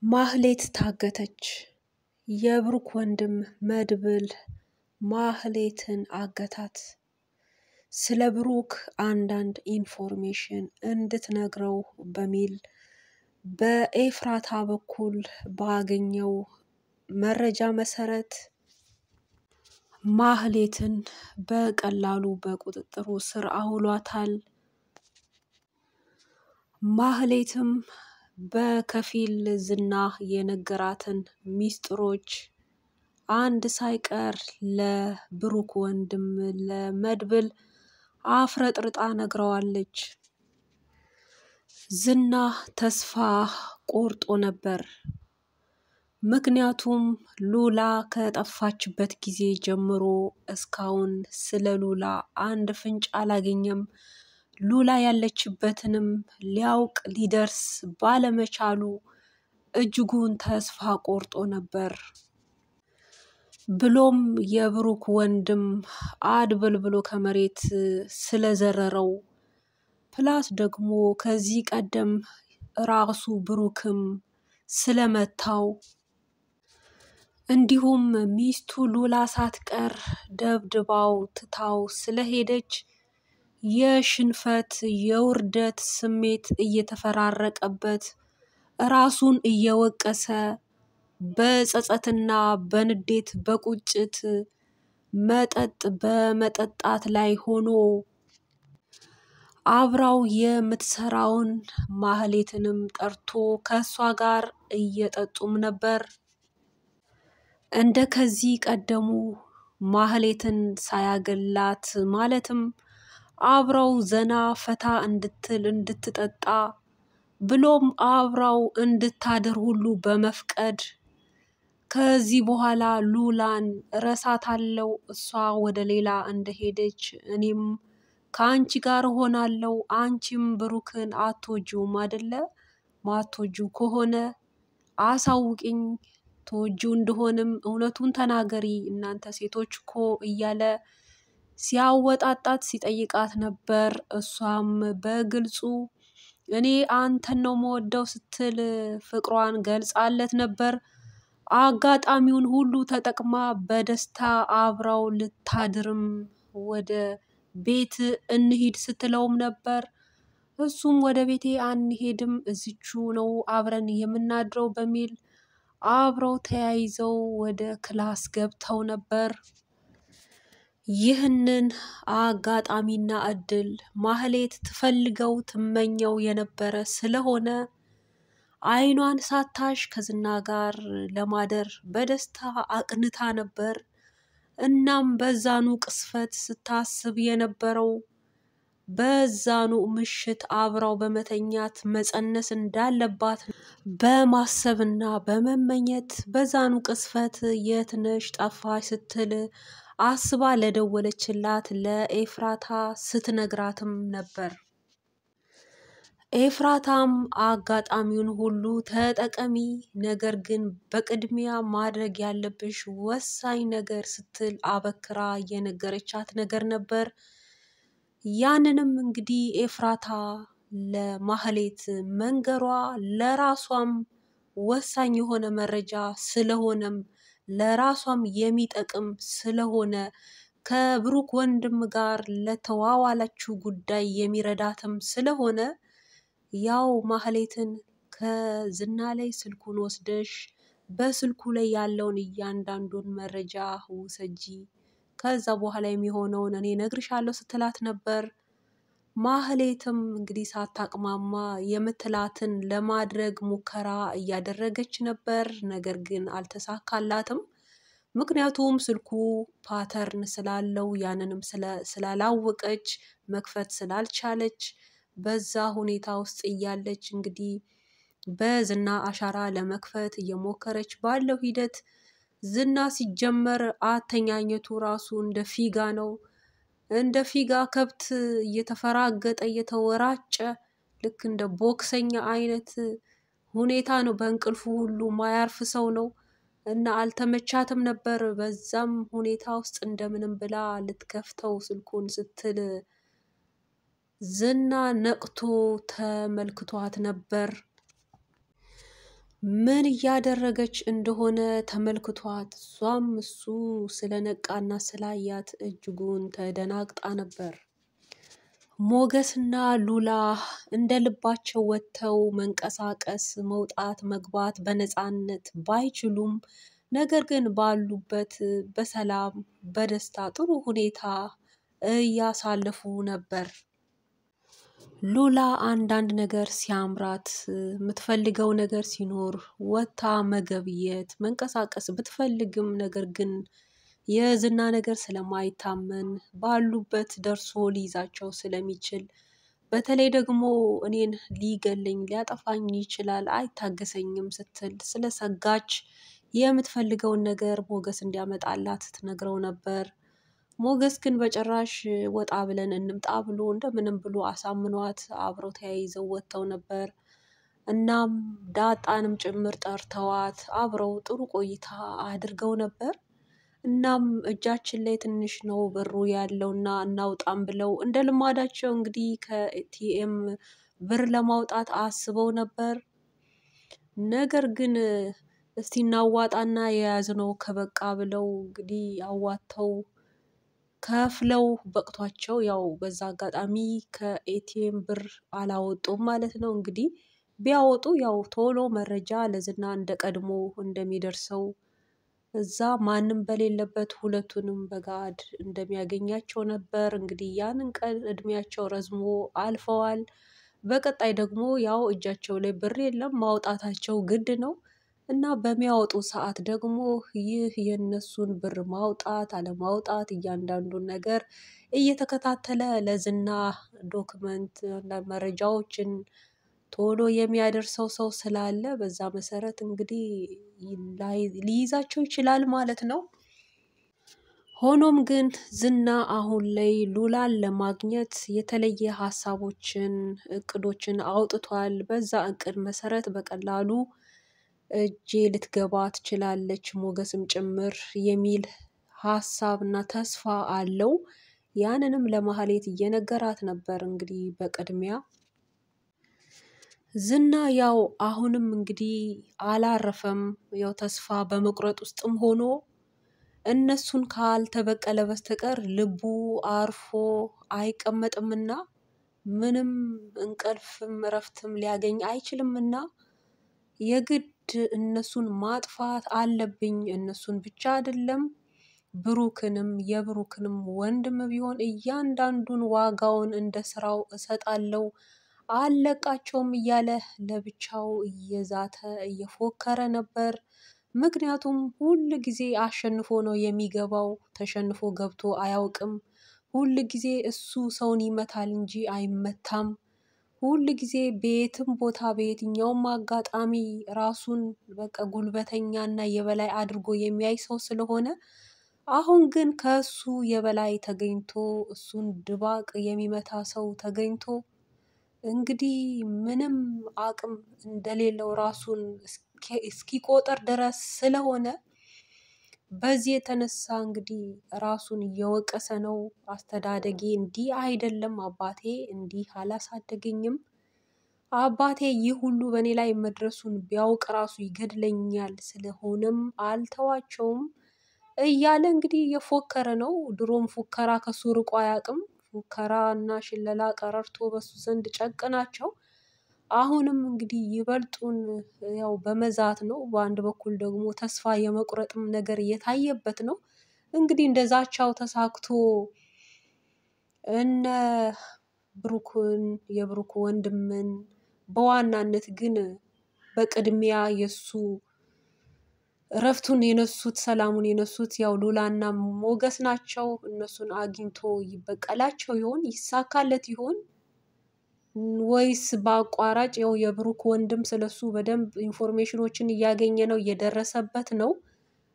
ማህሌት ታገተች። የብሩክ ወንድም መድብል ማህሌትን አገታት። ስለ ብሩክ አንዳንድ ኢንፎርሜሽን እንድትነግረው በሚል በኤፍራታ በኩል ባገኘው መረጃ መሰረት ማህሌትን በቀላሉ በቁጥጥሩ ስር አውሏታል። ማህሌትም በከፊል ዝና የነገራትን ሚስጥሮች አንድ ሳይቀር ለብሩክ ወንድም ለመድብል አፍረጥርጣ ነግረዋለች። ዝና ተስፋ ቆርጦ ነበር። ምክንያቱም ሉላ ከጠፋችበት ጊዜ ጀምሮ እስካሁን ስለ ሉላ አንድ ፍንጭ አላገኘም። ሉላ ያለችበትንም ሊያውቅ ሊደርስ ባለመቻሉ እጅጉን ተስፋ ቆርጦ ነበር። ብሎም የብሩክ ወንድም አድብል ብሎ ከመሬት ስለዘረረው ፕላስ ደግሞ ከዚህ ቀደም ራሱ ብሩክም ስለመታው እንዲሁም ሚስቱ ሉላ ሳትቀር ደብድባው ትታው ስለሄደች የሽንፈት የውርደት ስሜት እየተፈራረቀበት ራሱን እየወቀሰ በጸጸትና በንዴት በቁጭት መጠጥ በመጠጣት ላይ ሆኖ አብራው የምትሰራውን ማህሌትንም ጠርቶ ከሷ ጋር እየጠጡም ነበር። እንደ ከዚህ ቀደሙ ማህሌትን ሳያገላት ማለትም አብራው ዘና ፈታ እንድትል እንድትጠጣ ብሎም አብራው እንድታድር ሁሉ በመፍቀድ ከዚህ በኋላ ሉላን እረሳታለሁ፣ እሷ ወደ ሌላ እንደሄደች እኔም ከአንቺ ጋር እሆናለሁ፣ አንቺም ብሩክን አትወጂውም አይደለ? ማትወጂው ከሆነ አሳውቂኝ፣ ተወጂው እንደሆንም እውነቱን ተናገሪ እናንተ ሴቶች እኮ እያለ ሲያወጣጣት ሲጠይቃት ነበር። እሷም በግልጹ እኔ አንተን ነው የምወደው ስትል ፍቅሯን ገልጻለት ነበር። አጋጣሚውን ሁሉ ተጠቅማ በደስታ አብራው ልታድርም ወደ ቤት እንሂድ ስትለውም ነበር። እሱም ወደ ቤቴ አንሄድም እዚቹ ነው አብረን የምናድረው በሚል አብረው ተያይዘው ወደ ክላስ ገብተው ነበር። ይህንን አጋጣሚና እድል ማህሌት ትፈልገው ትመኘው የነበረ ስለሆነ አይኗን ሳታሽ ከዝና ጋር ለማደር በደስታ አቅንታ ነበር። እናም በዛኑ ቅስፈት ስታስብ የነበረው በዛኑ ምሽት አብራው በመተኛት መፀነስ እንዳለባት በማሰብና በመመኘት በዛኑ ቅስፈት የት ነሽ ጠፋሽ ስትል አስባ ለደወለችላት ለኤፍራታ ስትነግራትም ነበር። ኤፍራታም አጋጣሚውን ሁሉ ተጠቀሚ፣ ነገር ግን በቅድሚያ ማድረግ ያለብሽ ወሳኝ ነገር ስትል አበክራ የነገረቻት ነገር ነበር። ያንንም እንግዲህ ኤፍራታ ለማህሌት መንገሯ ለራሷም ወሳኝ የሆነ መረጃ ስለሆነም ለራሷም የሚጠቅም ስለሆነ ከብሩክ ወንድም ጋር ለተዋዋለችው ጉዳይ የሚረዳትም ስለሆነ ያው ማህሌትን ከዝና ላይ ስልኩን ወስደሽ በስልኩ ላይ ያለውን እያንዳንዱን መረጃ ውሰጂ፣ ከዛ በኋላ የሚሆነውን እኔ እነግርሻለሁ ስትላት ነበር። ማህሌትም እንግዲህ ሳታቅማማ የምትላትን ለማድረግ ሙከራ እያደረገች ነበር። ነገር ግን አልተሳካላትም። ምክንያቱም ስልኩ ፓተርን ስላለው ያንንም ስላላወቀች መክፈት ስላልቻለች በዛ ሁኔታ ውስጥ እያለች እንግዲህ በዝና አሻራ ለመክፈት እየሞከረች ባለው ሂደት ዝና ሲጀመር አተኛኘቱ ራሱ እንደ ፊጋ ነው። እንደ ፊጋ ከብት እየተፈራገጠ እየተወራጨ ልክ እንደ ቦክሰኛ አይነት ሁኔታ ነው። በእንቅልፉ ሁሉ ማያርፍ ሰው ነው እና አልተመቻትም ነበር። በዛም ሁኔታ ውስጥ እንደምንም ብላ ልትከፍተው ስልኩን ስትል ዝና ነቅቶ ተመልክቷት ነበር። ምን እያደረገች እንደሆነ ተመልክቷት እሷም እሱ ስለነቃና ስላያት እጅጉን ተደናግጣ ነበር። ሞገስና ሉላ እንደ ልባቸው ወጥተው መንቀሳቀስ፣ መውጣት፣ መግባት በነፃነት ባይችሉም ነገር ግን ባሉበት በሰላም በደስታ ጥሩ ሁኔታ እያሳለፉ ነበር። ሉላ አንዳንድ ነገር ሲያምራት የምትፈልገው ነገር ሲኖር ወጥታ መገብየት መንቀሳቀስ ብትፈልግም ነገር ግን የዝና ነገር ስለማይታመን ባሉበት ደርሶ ሊይዛቸው ስለሚችል በተለይ ደግሞ እኔን ሊገለኝ ሊያጠፋኝ ይችላል አይታገሰኝም ስትል ስለሰጋች የምትፈልገውን ነገር ሞገስ እንዲያመጣላት ትነግረው ነበር። ሞገስ ግን በጭራሽ ወጣ ብለን እንምጣ ብሎ እንደምንም ብሎ አሳምኗት አብረው ተያይዘው ወጥተው ነበር። እናም ዳጣንም ጭምር ጠርተዋት አብረው ጥሩ ቆይታ አድርገው ነበር። እናም እጃችን ላይ ትንሽ ነው ብሩ ያለውና እናውጣም ብለው እንደ ልማዳቸው እንግዲህ ከኤቲኤም ብር ለማውጣት አስበው ነበር። ነገር ግን እስቲ እናዋጣና የያዝነው ከበቃ ብለው እንግዲህ አዋጥተው ከፍለው በቅቷቸው ያው በዛ አጋጣሚ ከኤቲኤም ብር አላወጡም ማለት ነው። እንግዲህ ቢያወጡ ያው ቶሎ መረጃ ለዝና እንደቀድሞ እንደሚደርሰው እዛ ማንም በሌለበት ሁለቱንም በጋድ እንደሚያገኛቸው ነበር። እንግዲህ ያንን ቀን እድሜያቸው ረዝሞ አልፈዋል። በቀጣይ ደግሞ ያው እጃቸው ላይ ብር የለም ማውጣታቸው ግድ ነው። እና በሚያወጡ ሰዓት ደግሞ ይህ የእነሱን ብር ማውጣት አለማውጣት እያንዳንዱን ነገር እየተከታተለ ለዝና ዶክመንት መረጃዎችን ቶሎ የሚያደርሰው ሰው ስላለ በዛ መሰረት እንግዲህ ሊይዛቸው ይችላል ማለት ነው። ሆኖም ግን ዝና አሁን ላይ ሉላን ለማግኘት የተለየ ሀሳቦችን እቅዶችን አውጥቷል። በዛ እቅድ መሰረት በቀላሉ እጄ ልትገባ ትችላለች ሞገስም ጭምር የሚል ሀሳብና ተስፋ አለው። ያንንም ለማህሌት እየነገራት ነበር። እንግዲህ በቅድሚያ ዝና ያው አሁንም እንግዲህ አላረፈም። ያው ተስፋ በመቁረጥ ውስጥም ሆኖ እነሱን ካልተበቀለ በስተቀር ልቡ አርፎ አይቀመጥምና ምንም እንቅልፍም እረፍትም ሊያገኝ አይችልምና የግድ እነሱን ማጥፋት አለብኝ። እነሱን ብቻ አይደለም ብሩክንም የብሩክንም ወንድም ቢሆን እያንዳንዱን ዋጋውን እንደ ስራው እሰጣለሁ አልለቃቸውም እያለ ለብቻው እየዛተ እየፎከረ ነበር። ምክንያቱም ሁል ጊዜ አሸንፎ ነው የሚገባው፣ ተሸንፎ ገብቶ አያውቅም። ሁል ጊዜ እሱ ሰውን ይመታል እንጂ አይመታም። ሁል ጊዜ በየትም ቦታ በየትኛውም አጋጣሚ ራሱን በቃ ጉልበተኛና የበላይ አድርጎ የሚያይ ሰው ስለሆነ አሁን ግን ከሱ የበላይ ተገኝቶ እሱን ድባቅ የሚመታ ሰው ተገኝቶ እንግዲህ ምንም አቅም እንደሌለው ራሱን እስኪቆጥር ድረስ ስለሆነ በዚህ የተነሳ እንግዲህ ራሱን እየወቀሰ ነው። አስተዳደጌ እንዲህ አይደለም፣ አባቴ እንዲህ አላሳደገኝም፣ አባቴ ይህ ሁሉ በእኔ ላይ መድረሱን ቢያውቅ ራሱ ይገድለኛል፣ ስለሆነም አልተዋቸውም እያለ እንግዲህ እየፎከረ ነው። ድሮም ፉከራ ከሱ ርቆ አያውቅም። ፉከራ እና ሽለላ ቀረርቶ በሱ ዘንድ ጨቅ ናቸው። አሁንም እንግዲህ ይበልጡን ያው በመዛት ነው። በአንድ በኩል ደግሞ ተስፋ የመቁረጥም ነገር እየታየበት ነው። እንግዲህ እንደዛቻው ተሳክቶ እነ ብሩክን የብሩክ ወንድምን በዋናነት ግን በቅድሚያ የሱ እረፍቱን የነሱት ሰላሙን የነሱት ያው ሉላና ሞገስ ናቸው። እነሱን አግኝቶ ይበቀላቸው ይሆን? ይሳካለት ይሆን? ወይስ በአቋራጭ ያው የብሩክ ወንድም ስለሱ በደንብ ኢንፎርሜሽኖችን እያገኘ ነው፣ እየደረሰበት ነው።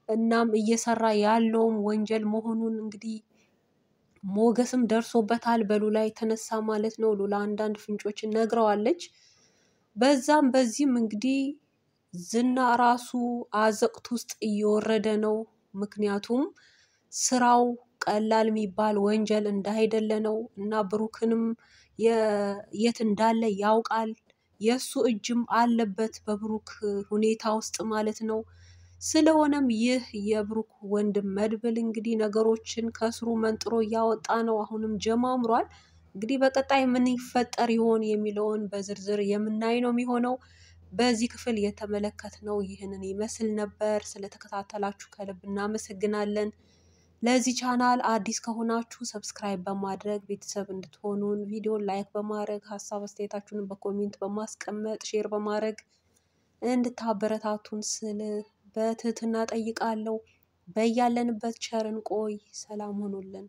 እናም እየሰራ ያለውም ወንጀል መሆኑን እንግዲህ ሞገስም ደርሶበታል በሉላ የተነሳ ማለት ነው። ሉላ አንዳንድ ፍንጮችን ነግረዋለች። በዛም በዚህም እንግዲህ ዝና ራሱ አዘቅት ውስጥ እየወረደ ነው። ምክንያቱም ስራው ቀላል የሚባል ወንጀል እንዳይደለ ነው እና ብሩክንም የት እንዳለ ያውቃል። የሱ እጅም አለበት በብሩክ ሁኔታ ውስጥ ማለት ነው። ስለሆነም ይህ የብሩክ ወንድም መድብል እንግዲህ ነገሮችን ከስሩ መንጥሮ እያወጣ ነው። አሁንም ጀማምሯል። እንግዲህ በቀጣይ ምን ይፈጠር ይሆን የሚለውን በዝርዝር የምናይ ነው የሚሆነው። በዚህ ክፍል የተመለከትነው ይህንን ይመስል ነበር። ስለተከታተላችሁ ከልብ እናመሰግናለን። ለዚህ ቻናል አዲስ ከሆናችሁ ሰብስክራይብ በማድረግ ቤተሰብ እንድትሆኑን፣ ቪዲዮን ላይክ በማድረግ ሀሳብ አስተያየታችሁን በኮሜንት በማስቀመጥ ሼር በማድረግ እንድታበረታቱን ስል በትህትና ጠይቃለሁ። በያለንበት ቸር እንቆይ። ሰላም ሁኑልን።